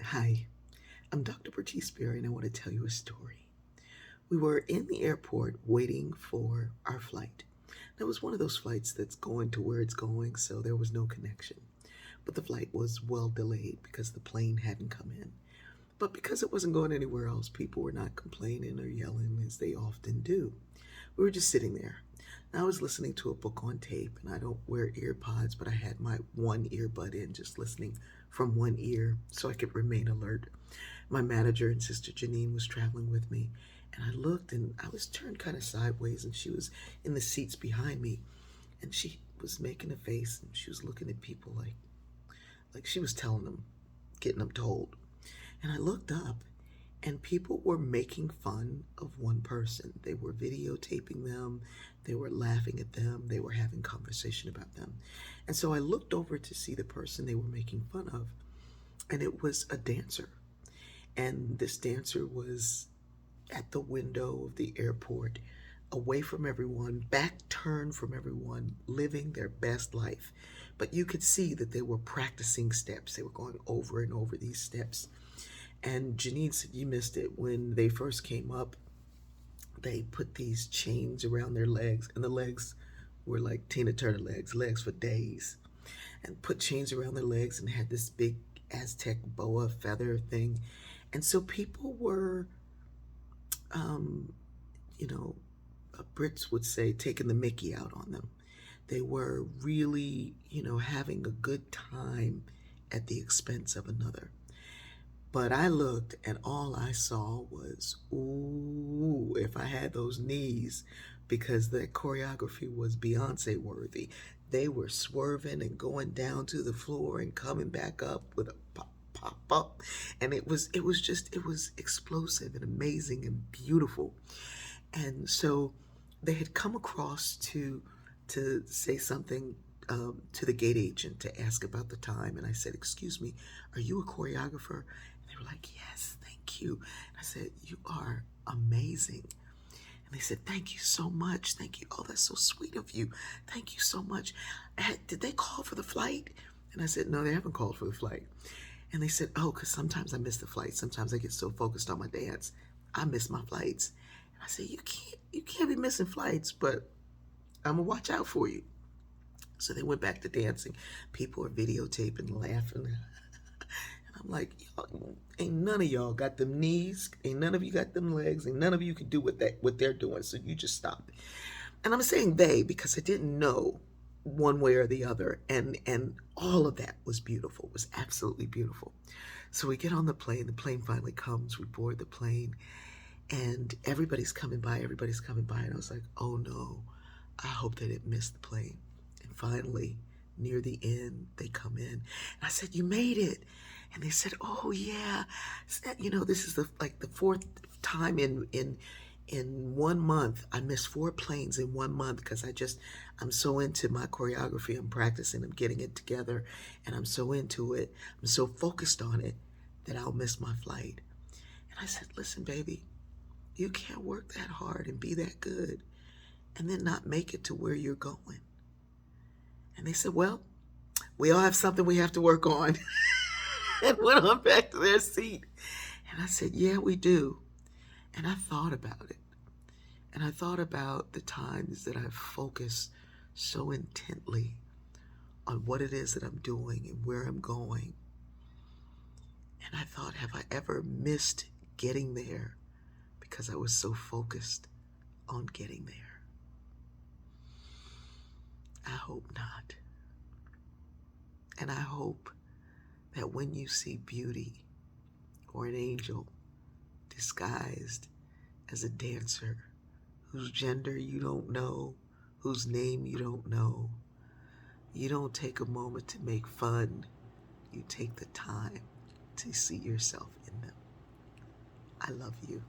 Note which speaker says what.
Speaker 1: Hi, I'm Dr. Bertice Berry, and I want to tell you a story. We were in the airport waiting for our flight. It was one of those flights that's going to where it's going, so there was no connection. But the flight was well delayed because the plane hadn't come in. But because it wasn't going anywhere else, people were not complaining or yelling as they often do. We were just sitting there. I was listening to a book on tape, and I don't wear ear pods, but I had my one earbud in, just listening from one ear so I could remain alert. My manager and Sister Janine was traveling with me, and I looked and I was turned kind of sideways, and she was in the seats behind me, and she was making a face, and she was looking at people like she was telling them, getting them told. And I looked up, and people were making fun of one person. They were videotaping them, they were laughing at them, they were having conversation about them. And so I looked over to see the person they were making fun of, and it was a dancer. And this dancer was at the window of the airport, away from everyone, back turned from everyone, living their best life. But you could see that they were practicing steps. They were going over and over these steps. And Janine said, "You missed it. When they first came up, they put these chains around their legs, and the legs were like Tina Turner legs, legs for days, and put chains around their legs and had this big Aztec boa feather thing." And so people were, um, you know, Brits would say, taking the mickey out on them. They were really, having a good time at the expense of another. But I looked and all I saw was, ooh, if I had those knees, because that choreography was Beyonce worthy. They were swerving and going down to the floor and coming back up with a pop, pop, pop. And it was explosive and amazing and beautiful. And so they had come across to say something to the gate agent to ask about the time. And I said, "Excuse me, are you a choreographer?" And they were like, "Yes, thank you." And I said, "You are amazing." And they said, "Thank you so much. Thank you. Oh, that's so sweet of you. Thank you so much. Did they call for the flight?" And I said, "No, they haven't called for the flight." And they said, "Oh, because sometimes I miss the flight. Sometimes I get so focused on my dance, I miss my flights." And I said, "You can't be missing flights, but I'm gonna watch out for you." So they went back to dancing. People are videotaping, laughing. And I'm like, y'all, ain't none of y'all got them knees. Ain't none of you got them legs. Ain't none of you can do what they're doing. So you just stop. And I'm saying they because I didn't know one way or the other. And all of that was beautiful. It was absolutely beautiful. So we get on the plane. The plane finally comes. We board the plane. And everybody's coming by. Everybody's coming by. And I was like, oh no, I hope they didn't miss the plane. And finally, near the end, they come in. And I said, "You made it." And they said, "Oh yeah, this is the fourth time in 1 month. I missed 4 planes in 1 month because I'm so into my choreography. I'm practicing. I'm getting it together, and I'm so into it. I'm so focused on it that I'll miss my flight." And I said, "Listen, baby, you can't work that hard and be that good and then not make it to where you're going." And they said, "Well, we all have something we have to work on." And went on back to their seat. And I said, "Yeah, we do." And I thought about it. And I thought about the times that I've focused so intently on what it is that I'm doing and where I'm going. And I thought, have I ever missed getting there because I was so focused on getting there? I hope not. And I hope that when you see beauty or an angel disguised as a dancer whose gender you don't know, whose name you don't know, you don't take a moment to make fun. You take the time to see yourself in them. I love you.